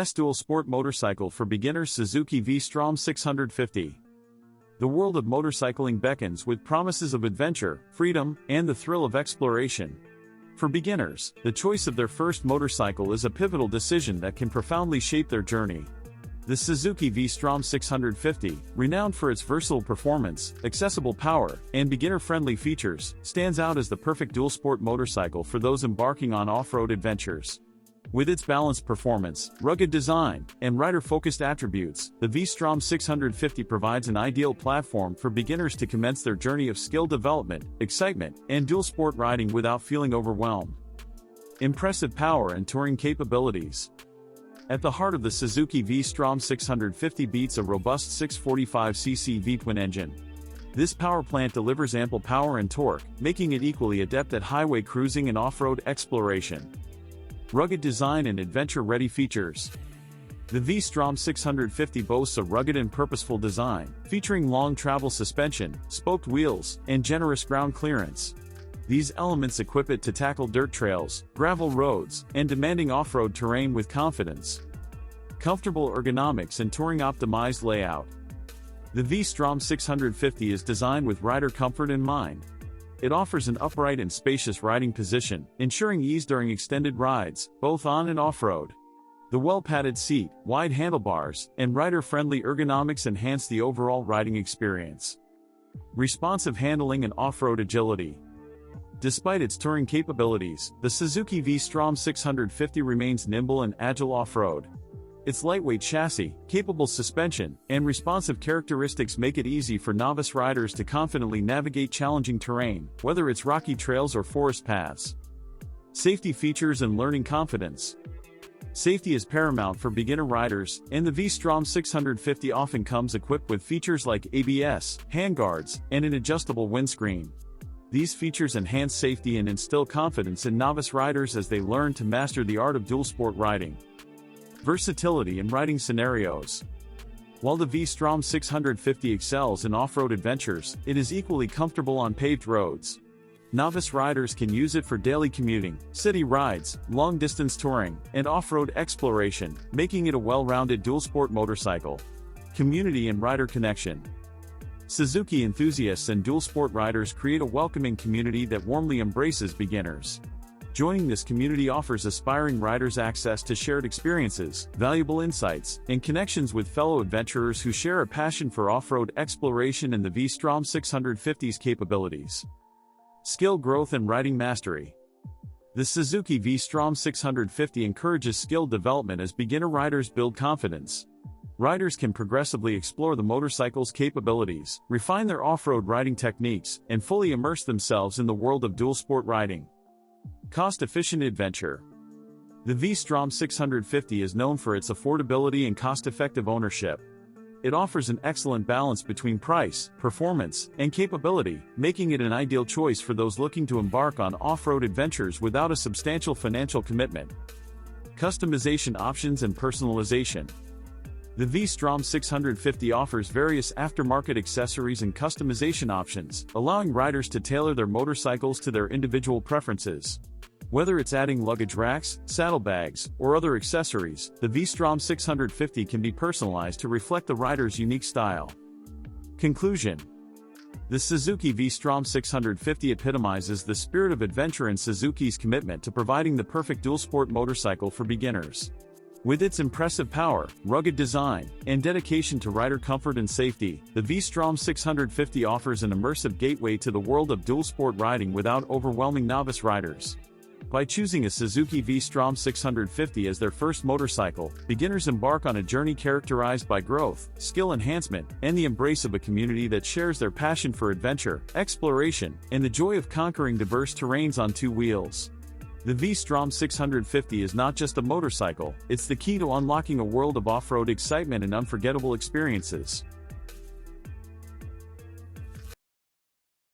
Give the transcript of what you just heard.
best dual sport motorcycle for beginners. Suzuki V Strom 650. The world of motorcycling beckons with promises of adventure, freedom, and the thrill of exploration. For beginners, the choice of their first motorcycle is a pivotal decision that can profoundly shape their journey. The Suzuki V Strom 650, renowned for its versatile performance, accessible power, and beginner-friendly features, stands out as the perfect dual-sport motorcycle for those embarking on off-road adventures. With its balanced performance, rugged design, and rider-focused attributes, the V Strom 650 provides an ideal platform for beginners to commence their journey of skill development, excitement, and dual-sport riding without feeling overwhelmed. Impressive power and touring capabilities. At the heart of the Suzuki V Strom 650 beats a robust 645cc V-twin engine. This power plant delivers ample power and torque, making it equally adept at highway cruising and off-road exploration. Rugged design and adventure-ready features. The V Strom 650 boasts a rugged and purposeful design, featuring long travel suspension, spoked wheels, and generous ground clearance. These elements equip it to tackle dirt trails, gravel roads, and demanding off-road terrain with confidence. Comfortable ergonomics and touring-optimized layout. The V Strom 650 is designed with rider comfort in mind. It offers an upright and spacious riding position, ensuring ease during extended rides, both on and off-road. The well-padded seat, wide handlebars, and rider-friendly ergonomics enhance the overall riding experience. Responsive handling and off-road agility. Despite its touring capabilities, the Suzuki V Strom 650 remains nimble and agile off-road. Its lightweight chassis, capable suspension, and responsive characteristics make it easy for novice riders to confidently navigate challenging terrain, whether it's rocky trails or forest paths. Safety features and learning confidence. Safety is paramount for beginner riders, and the V Strom 650 often comes equipped with features like ABS, handguards, and an adjustable windscreen. These features enhance safety and instill confidence in novice riders as they learn to master the art of dual-sport riding. Versatility in riding scenarios. While the V Strom 650 excels in off-road adventures, it is equally comfortable on paved roads. Novice riders can use it for daily commuting, city rides, long-distance touring, and off-road exploration, making it a well-rounded dual-sport motorcycle. Community and rider connection. Suzuki enthusiasts and dual-sport riders create a welcoming community that warmly embraces beginners. Joining this community offers aspiring riders access to shared experiences, valuable insights, and connections with fellow adventurers who share a passion for off-road exploration and the V Strom 650's capabilities. Skill growth and riding mastery. The Suzuki V Strom 650 encourages skill development as beginner riders build confidence. Riders can progressively explore the motorcycle's capabilities, refine their off-road riding techniques, and fully immerse themselves in the world of dual-sport riding. Cost-efficient adventure. The V Strom 650 is known for its affordability and cost-effective ownership. It offers an excellent balance between price, performance, and capability, making it an ideal choice for those looking to embark on off-road adventures without a substantial financial commitment. Customization options and personalization. The V Strom 650 offers various aftermarket accessories and customization options, allowing riders to tailor their motorcycles to their individual preferences. Whether it's adding luggage racks, saddlebags, or other accessories, the V Strom 650 can be personalized to reflect the rider's unique style. Conclusion. The Suzuki V Strom 650 epitomizes the spirit of adventure and Suzuki's commitment to providing the perfect dual-sport motorcycle for beginners. With its impressive power, rugged design, and dedication to rider comfort and safety, the V Strom 650 offers an immersive gateway to the world of dual-sport riding without overwhelming novice riders. By choosing a Suzuki V Strom 650 as their first motorcycle, beginners embark on a journey characterized by growth, skill enhancement, and the embrace of a community that shares their passion for adventure, exploration, and the joy of conquering diverse terrains on two wheels. The V Strom 650 is not just a motorcycle, it's the key to unlocking a world of off-road excitement and unforgettable experiences.